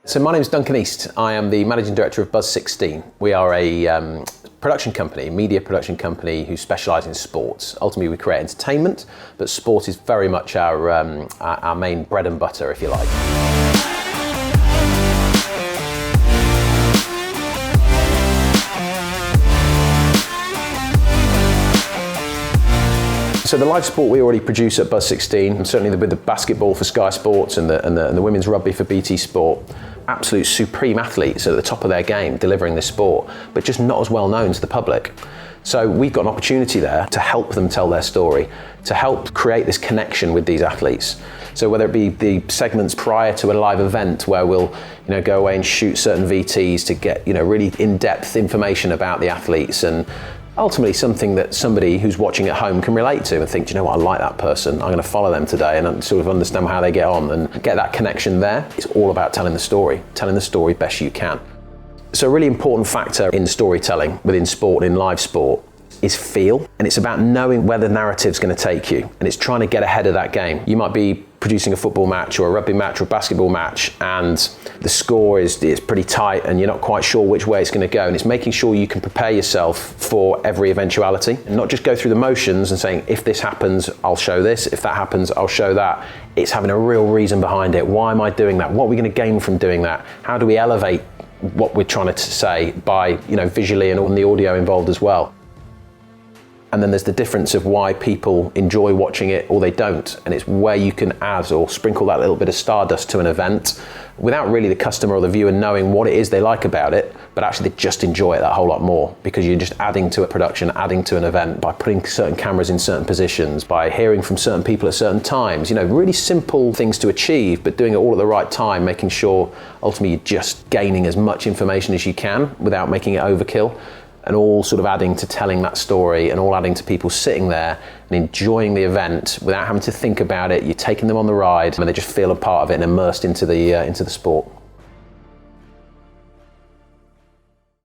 So my name is Duncan East. I am the Managing Director of Buzz 16. We are a production company, media production company who specialise in sports. Ultimately we create entertainment, but sport is very much our main bread and butter, if you like. So the live sport we already produce at Buzz 16, and certainly with the basketball for Sky Sports and the women's rugby for BT Sport, absolute supreme athletes at the top of their game delivering this sport, but just not as well known to the public. So we've got an opportunity there to help them tell their story, to help create this connection with these athletes. So whether it be the segments prior to a live event where we'll go away and shoot certain VTs to get really in-depth information about the athletes, and ultimately something that somebody who's watching at home can relate to and think, do you know what, I like that person, I'm going to follow them today and sort of understand how they get on and get that connection there. It's all about telling the story best you can. So a really important factor in storytelling within sport and in live sport is feel, and it's about knowing where the narrative's going to take you, and it's trying to get ahead of that game. You might be producing a football match or a rugby match or a basketball match, and the score is pretty tight and you're not quite sure which way it's going to go, and it's making sure you can prepare yourself for every eventuality and not just go through the motions and saying, if this happens I'll show this, if that happens I'll show that. It's having a real reason behind it. Why am I doing that? What are we going to gain from doing that? How do we elevate what we're trying to say by visually and all the audio involved as well? And then there's the difference of why people enjoy watching it or they don't. And it's where you can add or sprinkle that little bit of stardust to an event without really the customer or the viewer knowing what it is they like about it, but actually they just enjoy it that whole lot more because you're just adding to a production, adding to an event by putting certain cameras in certain positions, by hearing from certain people at certain times. Really simple things to achieve, but doing it all at the right time, making sure ultimately you're just gaining as much information as you can without making it overkill. And all sort of adding to telling that story and all adding to people sitting there and enjoying the event without having to think about it. You're taking them on the ride and they just feel a part of it and immersed into the sport.